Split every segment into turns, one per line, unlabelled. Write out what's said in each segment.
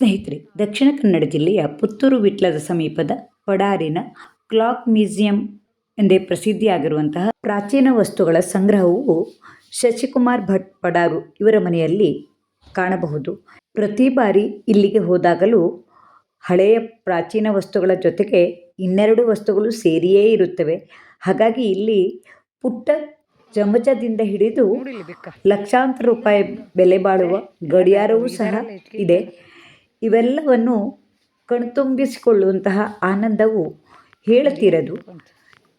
ಸ್ನೇಹಿತರೆ, ದಕ್ಷಿಣ ಕನ್ನಡ ಜಿಲ್ಲೆಯ ಪುತ್ತೂರು ವಿಟ್ಲದ ಸಮೀಪದ ಪಡಾರಿನ ಕ್ಲಾಕ್ ಮ್ಯೂಸಿಯಂ ಎಂದೇ ಪ್ರಸಿದ್ಧಿಯಾಗಿರುವಂತಹ ಪ್ರಾಚೀನ ವಸ್ತುಗಳ ಸಂಗ್ರಹವು ಶಶಿಕುಮಾರ್ ಭಟ್ ಪಡಾರು ಇವರ ಮನೆಯಲ್ಲಿ ಕಾಣಬಹುದು. ಪ್ರತಿ ಬಾರಿ ಇಲ್ಲಿಗೆ ಹೋದಾಗಲೂ ಹಳೆಯ ಪ್ರಾಚೀನ ವಸ್ತುಗಳ ಜೊತೆಗೆ ಇನ್ನೆರಡು ವಸ್ತುಗಳು ಸೇರಿಯೇ ಇರುತ್ತವೆ. ಹಾಗಾಗಿ ಇಲ್ಲಿ ಪುಟ್ಟ ಚಮಚದಿಂದ ಹಿಡಿದು ಲಕ್ಷಾಂತರ ರೂಪಾಯಿ ಬೆಲೆ ಬಾಳುವ ಗಡಿಯಾರವೂ ಸಹ ಇದೆ. ಇವೆಲ್ಲವನ್ನು ಕಣ್ತುಂಬಿಸಿಕೊಳ್ಳುವಂತಹ ಆನಂದವು ಹೇಳುತ್ತಿರದು.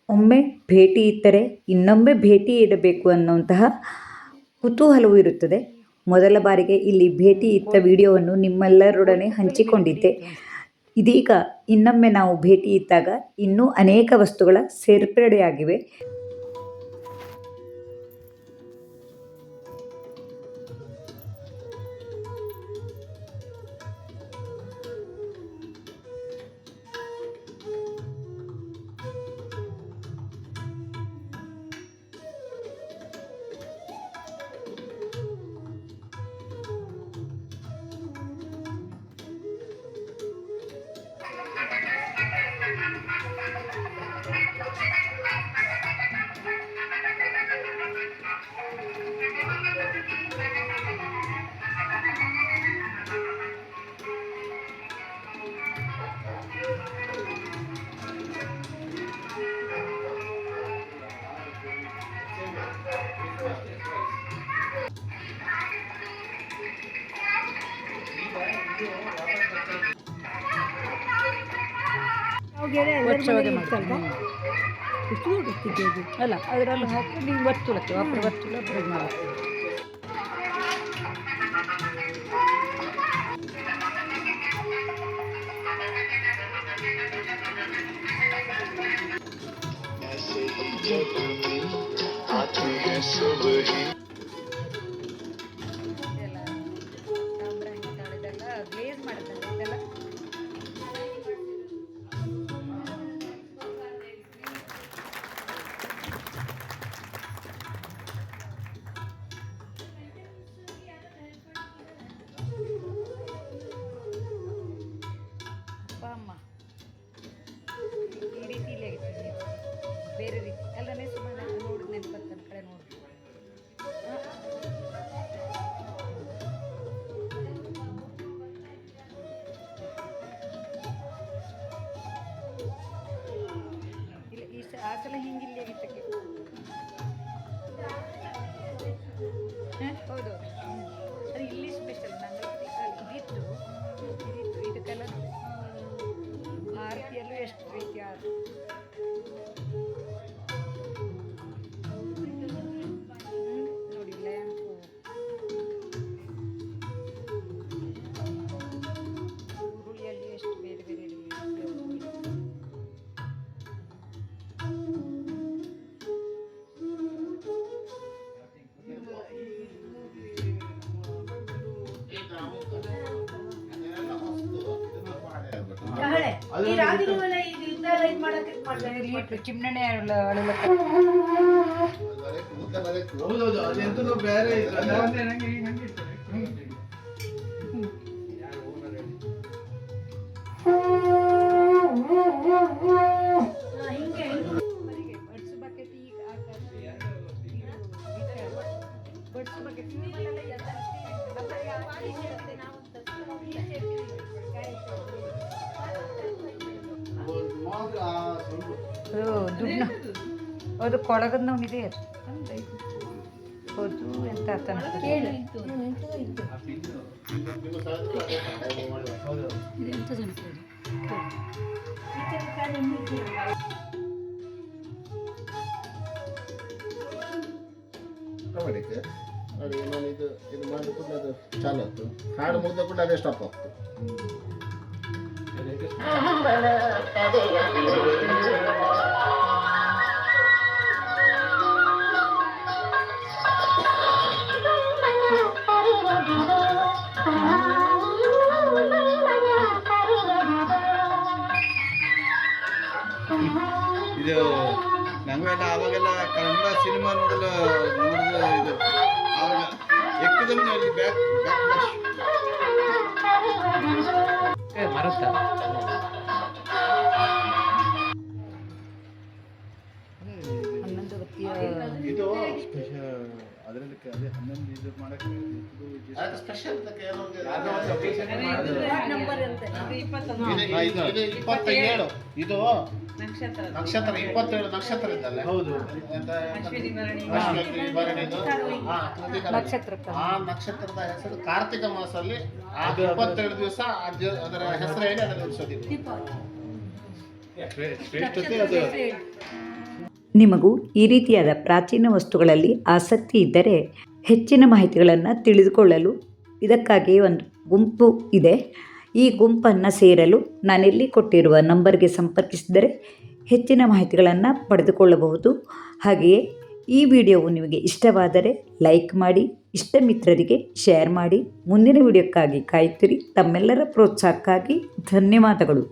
ಒಮ್ಮೆ ಭೇಟಿ ಇತ್ತರೆ ಇನ್ನೊಮ್ಮೆ ಭೇಟಿ ಇಡಬೇಕು ಅನ್ನುವಂತಹ ಕುತೂಹಲವೂ ಇರುತ್ತದೆ. ಮೊದಲ ಬಾರಿಗೆ ಇಲ್ಲಿ ಭೇಟಿ ಇತ್ತ ವಿಡಿಯೋವನ್ನು ನಿಮ್ಮೆಲ್ಲರೊಡನೆ ಹಂಚಿಕೊಂಡಿದ್ದೆ. ಇದೀಗ ಇನ್ನೊಮ್ಮೆ ನಾವು ಭೇಟಿ ಇದ್ದಾಗ ಇನ್ನೂ ಅನೇಕ ವಸ್ತುಗಳ ಸೇರ್ಪಡೆಯಾಗಿವೆ. ಅಲ್ಲ ಅದರಲ್ಲಿ ಹಾಕಿ ನೀವು ವರ್ತುಲಕ್ಕೆ ವರ್ತುಲ ಮಾಡಿ. ಗ್ಲೇಸ್ ಮಾಡ್ತಾರೆ ಇದೆಲ್ಲ. ಅಮ್ಮ ಈ ರೀತಿ ಇಲ್ಲೇ ಬೇರೆ ರೀತಿ ಎಲ್ಲನೇ ಸುಮ್ಮನೆ ನೋಡಿ ನೆನಪತ್ತ ಕಡೆ ನೋಡಿ. ಇಲ್ಲ ಈ ಆ ಸಲ ಹಿಂಗಿಲ್ಲೇ ಆಗಿತ್ತಕ್ಕೆ. ಹೌದು ಅದು ಇಲ್ಲಿ ಸ್ಪೆಷಲ್. ನಂಗೆ ಇದಿತ್ತು ಇದಕ್ಕೆಲ್ಲ ಆರತಿಯಲ್ಲೂ ಎಷ್ಟು ರೀತಿ ಆರು ನೋಡಿ. ಲ್ಯಾಂಪು ಉರುಳಿಯಲ್ಲಿ ಎಷ್ಟು ಬೇರೆ ಬೇರೆ ಚಿಮ್ನೆ ಬೇರೆ ಬಡ್ಸು ಬಕೆಟ್ ಈಗ ಬಡ್ಸು ಬಕೆಟ್ ದುಡ್ಡು ಅದು ಕೊಳಗದ ನಾವು ಇದೆ ಹೌದು ಎಂತ ಅರ್ಥ
ಇದು ಮಾಡಿಕೊಂಡು ಅದು ಚಾಲು ಆಯ್ತು. ಹಾಡು ಮುಗಿದ ಕೂಡ ಅದೇ ಸ್ಟಾಪ್ ಆಗ್ತು.
ಇದು ನಂಗೆಲ್ಲ ಆವಾಗೆಲ್ಲ ಕನ್ನಡ ಸಿನಿಮಾ ನೋಡಿದ ಇದು ಆವಾಗ ಎಕ್ಕದಮ್ಮನಲ್ಲಿ ಬ್ಯಾಕ್ ಬ್ಯಾಕ್
ಬರುತ್ತಾ?
ಹನ್ನೊಂದು ಬತ್ತಿಯ
ಇದು ಸ್ಪೆಷಲ್ ಅದರಲ್ಲಿ ಅದೇ 11 ಇದು ಮಾಡಕ್ಕೆ
ಅದು ಸ್ಪೆಷಲ್
ನಂಬರ್ ಅಂತ ಇದು 21.
ಇದು 27 ಇದು
ನಕ್ಷತ್ರ
ನಕ್ಷತ್ರ 27 ನಕ್ಷತ್ರ ಇದ್ದಲ್ಲ
ಹೌದು.
ಅಶ್ವಿನಿ ಭರಣಿ
ಅಶ್ವಿನಿ ಭರಣಿದು. ಹಾ, ಕೃತಿಕ
ನಕ್ಷತ್ರಕ್ಕ.
ಆ ನಕ್ಷತ್ರದ ಹೆಸರು ಕಾರ್ತಿಕ ಮಾಸದಲ್ಲಿ ಆ 27 ದಿವಸ ಅದರ ಹೆಸರು ಹೇಳಿ ಅದರ ಉತ್ಸವ
ಶ್ರೇಷ್ಠತೆ ಅದು.
ನಿಮಗೂ ಈ ರೀತಿಯಾದ ಪ್ರಾಚೀನ ವಸ್ತುಗಳಲ್ಲಿ ಆಸಕ್ತಿ ಇದ್ದರೆ ಹೆಚ್ಚಿನ ಮಾಹಿತಿಗಳನ್ನು ತಿಳಿದುಕೊಳ್ಳಲು ಇದಕ್ಕಾಗಿ ಒಂದು ಗುಂಪು ಇದೆ. ಈ ಗುಂಪನ್ನು ಸೇರಲು ನಾನಿಲ್ಲಿ ಕೊಟ್ಟಿರುವ ನಂಬರ್ಗೆ ಸಂಪರ್ಕಿಸಿದರೆ ಹೆಚ್ಚಿನ ಮಾಹಿತಿಗಳನ್ನು ಪಡೆದುಕೊಳ್ಳಬಹುದು. ಹಾಗೆಯೇ ಈ ವಿಡಿಯೋವು ನಿಮಗೆ ಇಷ್ಟವಾದರೆ ಲೈಕ್ ಮಾಡಿ, ಇಷ್ಟ ಮಿತ್ರರಿಗೆ ಶೇರ್ ಮಾಡಿ. ಮುಂದಿನ ವಿಡಿಯೋಕ್ಕಾಗಿ ಕಾಯುತ್ತೀರಿ. ತಮ್ಮೆಲ್ಲರ ಪ್ರೋತ್ಸಾಹಕ್ಕಾಗಿ ಧನ್ಯವಾದಗಳು.